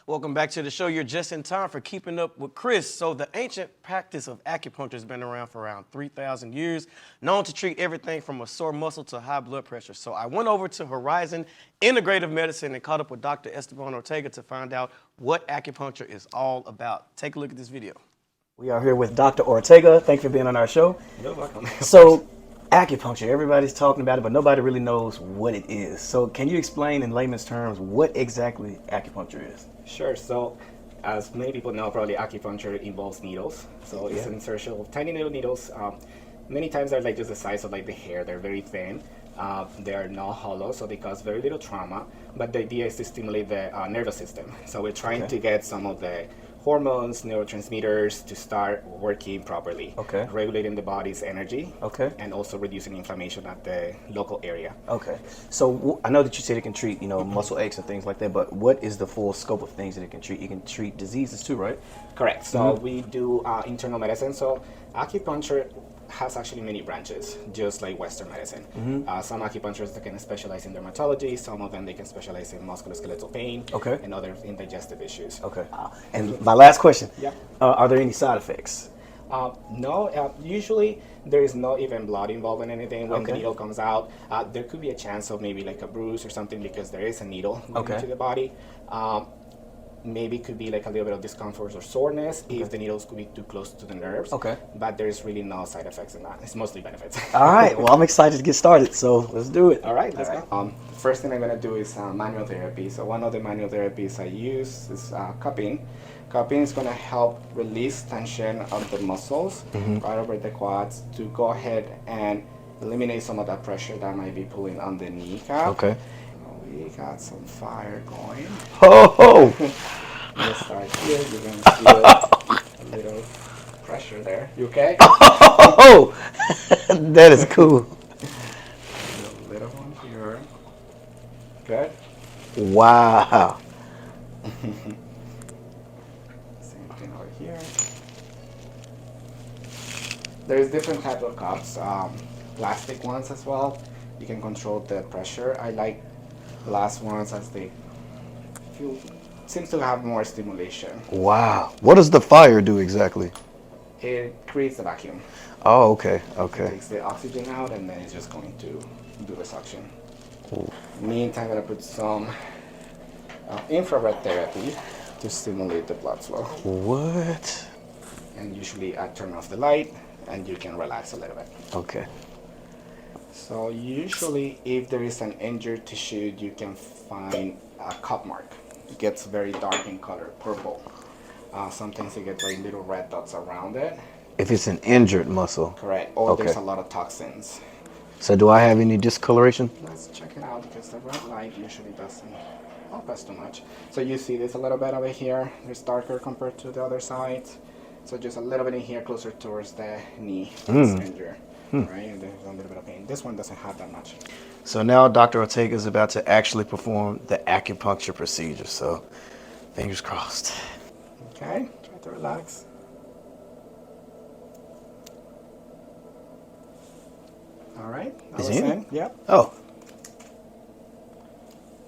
Welcome back to the show. You're just in time for Keeping Up with Kris. So the ancient practice of acupuncture has been around for around 3,000 years, known to treat everything from a sore muscle to high blood pressure. So I went over to Horizon Integrative Medicine and caught up with Dr. Ortega to find out what acupuncture is all about. Take a look at this video. We are here with Dr. Ortega. Thank you for being on our show. You're welcome. So, acupuncture, everybody's talking about it, but nobody really knows what it is. So can you explain in layman's terms what exactly acupuncture is? Sure. So, as many people know, probably acupuncture involves needles. So it's an insertion of tiny little needles. Many times they're like just the size of like the hair. They're very thin. They are not hollow, so they cause very little trauma. But the idea is to stimulate the nervous system. So we're trying to get some of the hormones, neurotransmitters to start working properly. Okay. Regulating the body's energy. Okay. And also reducing inflammation at the local area. Okay. So I know that you said it can treat, muscle aches and things like that, but what is the full scope of things that it can treat? It can treat diseases too, right? Correct. So we do internal medicine. So acupuncture has actually many branches, just like Western medicine. Some acupuncturists that can specialize in dermatology, some of them they can specialize in musculoskeletal pain, and others in digestive issues. Okay. And my last question, Yeah. Are there any side effects? No, usually there is no even blood involved in anything. When the needle comes out, there could be a chance of maybe like a bruise or something because there is a needle going into the body. Maybe could be like a little bit of discomfort or soreness if the needles could be too close to the nerves. But there's really no side effects in that. It's mostly benefits. All right. Well, I'm excited to get started, so let's do it. All right, let's go. First thing I'm going to do is manual therapy. So one of the manual therapies I use is cupping. Cupping is going to help release tension of the muscles right over the quads to go ahead and eliminate some of that pressure that might be pulling on the kneecap. Okay. We got some fire going. Ho! Let's start here. You're going to feel a little pressure there. You okay? Oh! That is cool. A little one here. Good. Wow. Same thing over here. There's different types of cups. Plastic ones as well. You can control the pressure. I like glass ones as they seems to have more stimulation. Wow. What does the fire do exactly? It creates a vacuum. Oh, okay. It takes the oxygen out and then it's just going to do the suction. Meantime, I'm going to put some infrared therapy to stimulate the blood flow. What? And usually I turn off the light and you can relax a little bit. Okay. So usually if there is an injured tissue, you can find a cup mark. It gets very dark in color, purple. Sometimes you get like little red dots around it. If it's an injured muscle. Correct. Or there's a lot of toxins. So do I have any discoloration? Let's check it out because the red light usually doesn't help us too much. So you see this a little bit over here. It's darker compared to the other side. So just a little bit in here closer towards the knee. Injured. Right, and there's a little bit of pain. This one doesn't have that much. So now Dr. Ortega is about to actually perform the acupuncture procedure. So fingers crossed. Okay, try to relax. All right. Is it in? Yep. Oh.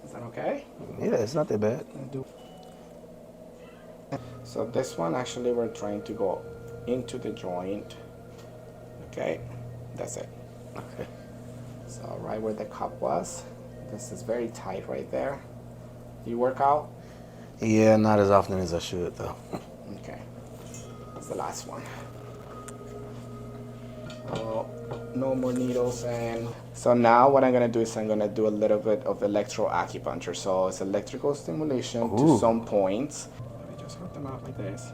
Is that okay? Yeah, it's not that bad. So this one actually we're trying to go into the joint. Okay. That's it. Okay. So right where the cup was, this is very tight right there. You work out? Yeah, not as often as I should though. Okay. That's the last one. So no more needles and so now what I'm gonna do is I'm gonna do a little bit of electroacupuncture. So it's electrical stimulation to some points. Let me just hook them out like this.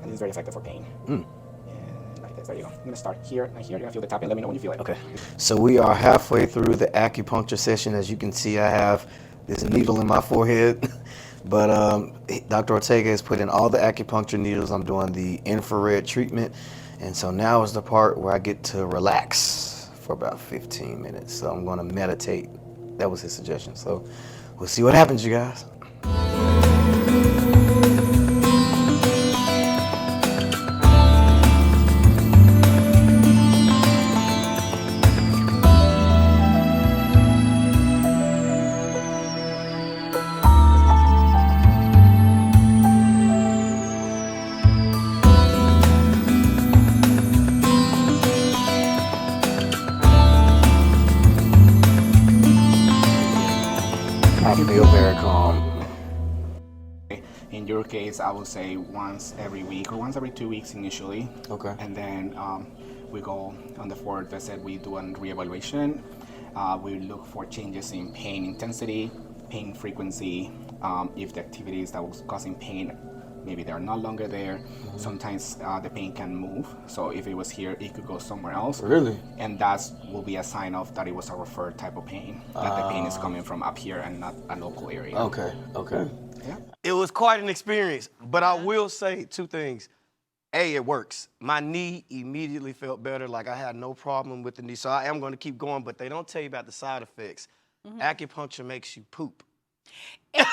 And it's very effective for pain. There you go. I'm going to start here and here. You're going to feel the tapping. Let me know when you feel it. Okay. So we are halfway through the acupuncture session. As you can see, I have this needle in my forehead. But Dr. Ortega has put in all the acupuncture needles. I'm doing the infrared treatment. And so now is the part where I get to relax for about 15 minutes. So I'm going to meditate. That was his suggestion. So we'll see what happens, you guys. I feel very calm. In your case, I would say once every week or once every 2 weeks initially. Okay. And then we go on the fourth visit, we do a reevaluation. We look for changes in pain intensity, pain frequency, if the activities that was causing pain, maybe they're no longer there. Sometimes the pain can move. So if it was here, it could go somewhere else. Really? And that will be a sign of that it was a referred type of pain, that the pain is coming from up here and not a local area. Okay. Okay. Yeah. It was quite an experience, but I will say two things. A, it works. My knee immediately felt better, like I had no problem with the knee. So I am going to keep going, but they don't tell you about the side effects. Acupuncture makes you poop. That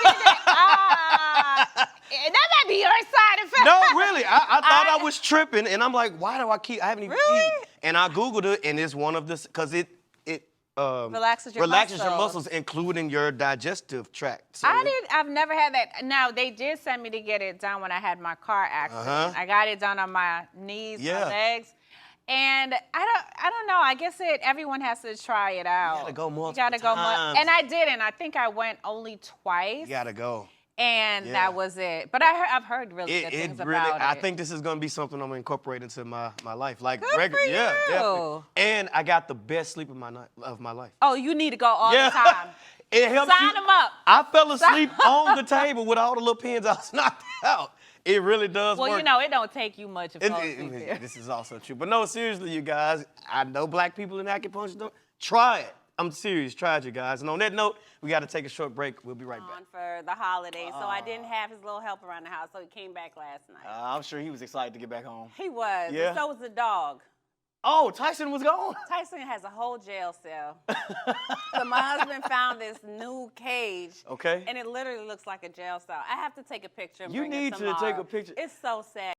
might be your side effect. No, really. I thought I was tripping, and I'm like, why do I haven't even Really? eaten? And I Googled it, and it's one of the, because it Relaxes your your muscles. muscles, including your digestive tract. So I've never had that. Now, they did send me to get it done when I had my car accident. I got it done on my knees, my legs. And I don't know. I guess everyone has to try it out. You gotta go multiple You gotta go times. and I didn't. I think I went only twice. You gotta go. And that was it. But I've heard really good things about it. I think this is gonna be something I'm gonna incorporate into my life. Like Good for yeah, you. definitely. And I got the best sleep of my life. Oh, you need to go all the time. It helps Sign them up. I fell asleep on the table with all the little pins I was knocked out. It really does work. Well, you know, it don't take you much to fall asleep there. This is also true. But no, seriously, you guys, I know black people in acupuncture don't. Try it. I'm serious. Try it, you guys. And on that note, we got to take a short break. We'll be right back. On for the holidays, so I didn't have his little help around the house, so he came back last night. I'm sure he was excited to get back home. He was. Yeah. And so was the dog. Oh, Tyson was gone. Tyson has a whole jail cell. So my husband found this new cage. Okay. And it literally looks like a jail cell. I have to take a picture and You bring it need to tomorrow. take a picture. It's so sad.